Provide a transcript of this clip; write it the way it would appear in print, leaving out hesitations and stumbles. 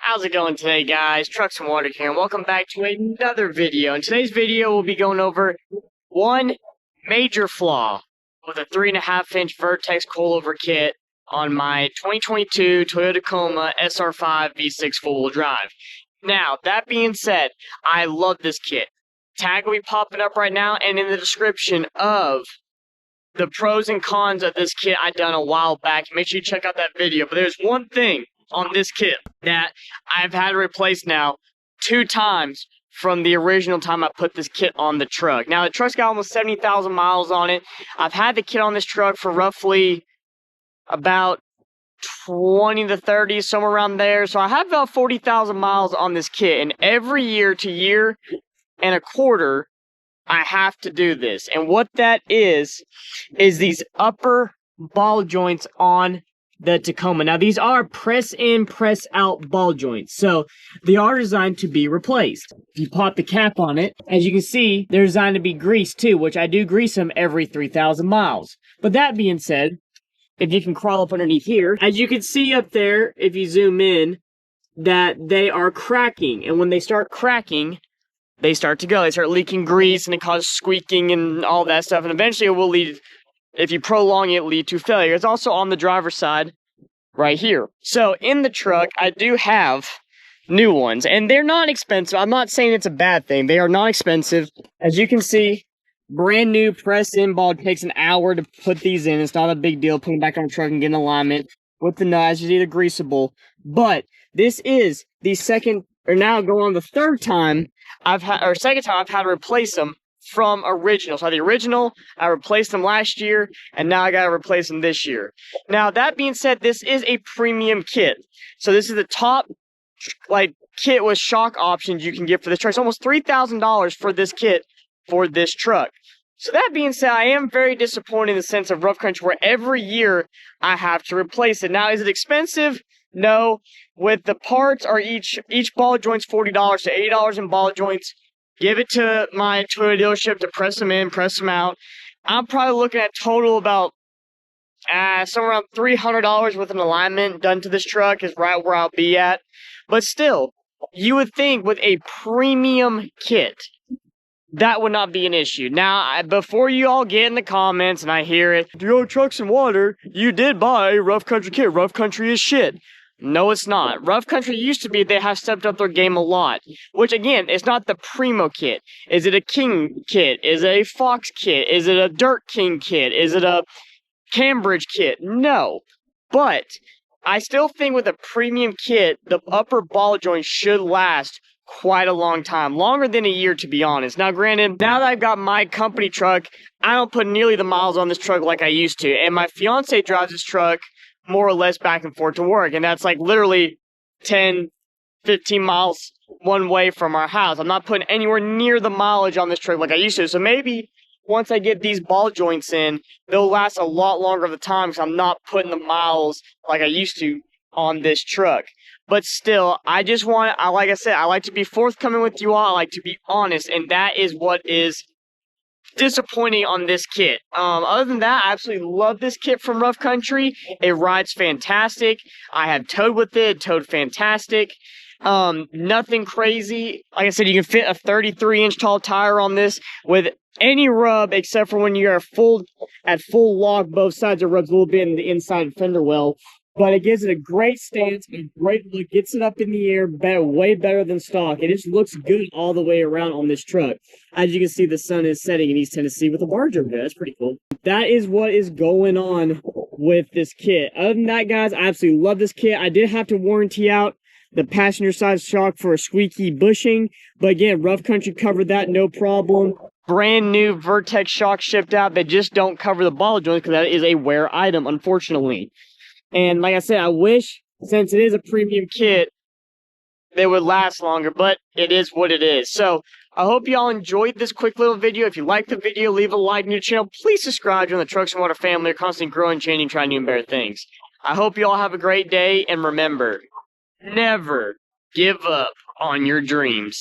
How's it going today, guys? Trucks and Water here, and welcome back to another video. In today's video, we'll be going over one major flaw with a 3.5-inch Vertex coilover kit on my 2022 Toyota Tacoma SR5 V6 four-wheel drive. Now, that being said, I love this kit. Tag will be popping up right now, and in the description of the pros and cons of this kit I done a while back. Make sure you check out that video. But there's one thing on this kit that I've had to replace now 2 times from the original time I put this kit on the truck. Now, the truck's got almost 70,000 miles on it. I've had the kit on this truck for roughly about 20 to 30, somewhere around there. So I have about 40,000 miles on this kit. And every year to year and a quarter, I have to do this. And what that is these upper ball joints on the Tacoma. Now, these are press in, press out ball joints. So they are designed to be replaced. If you pop the cap on it, as you can see, they're designed to be greased too, which I do grease them every 3,000 miles. But that being said, if you can crawl up underneath here, as you can see up there, if you zoom in, that they are cracking. And when they start cracking, they start to go. They start leaking grease, and it causes squeaking and all that stuff. And eventually it will lead, if you prolong it, lead to failure. It's also on the driver's side right here. So in the truck, I do have new ones, and they're not expensive. I'm not saying it's a bad thing. They are not expensive. As you can see, brand new press-in ball. It takes an hour to put these in. It's not a big deal putting them back on the truck and getting alignment with the nut, as you see the greasable. But this is the second, or now going on the third time second time I've had to replace them from original. So the original, I replaced them last year, and now I gotta replace them this year. Now, that being said, this is a premium kit. So this is the top, kit with shock options you can get for this truck. It's almost $3,000 for this kit for this truck. So that being said, I am very disappointed in the sense of rough country where every year I have to replace it. Now, is it expensive? No. With the parts, are each ball joint's $40 to $80 in ball joints. Give it to my Toyota dealership to press them in, press them out. I'm probably looking at total about somewhere around $300 with an alignment done to this truck is right where I'll be at. But still, you would think with a premium kit, that would not be an issue. Now, before you all get in the comments and I hear it, yo, Trucks and Water, you did buy a rough country kit. Rough country is shit. No, it's not. Rough country used to be, they have stepped up their game a lot. Which, again, it's not the Primo kit. Is it a King kit? Is it a Fox kit? Is it a Dirt King kit? Is it a Cambridge kit? No. But I still think with a premium kit, the upper ball joint should last quite a long time. Longer than a year, to be honest. Now, granted, now that I've got my company truck, I don't put nearly the miles on this truck like I used to. And my fiance drives this truck more or less back and forth to work. And that's like literally 10, 15 miles one way from our house. I'm not putting anywhere near the mileage on this truck like I used to. So maybe once I get these ball joints in, they'll last a lot longer of the time because I'm not putting the miles like I used to on this truck. But still, like I said, I like to be forthcoming with you all. I like to be honest, and that is what is disappointing on this kit. Other than that, I absolutely love this kit from Rough Country. It rides fantastic. I have towed with it, towed fantastic. Nothing crazy. Like I said, you can fit a 33-inch tall tire on this with any rub except for when you are at full lock. Both sides are rubs a little bit in the inside fender well. But it gives it a great stance, a great look, gets it up in the air, way better than stock. It just looks good all the way around on this truck. As you can see, the sun is setting in East Tennessee with a barge over there. That's pretty cool. That is what is going on with this kit. Other than that, guys, I absolutely love this kit. I did have to warranty out the passenger side shock for a squeaky bushing. But again, Rough Country covered that, no problem. Brand new Vertex shock shipped out. They just don't cover the ball joints because that is a wear item, unfortunately. And like I said, I wish, since it is a premium kit, they would last longer, but it is what it is. So, I hope y'all enjoyed this quick little video. If you liked the video, leave a like on your channel. Please subscribe. Join the Trucks and Water family. We're constantly growing, changing, trying new and better things. I hope you all have a great day, and remember, never give up on your dreams.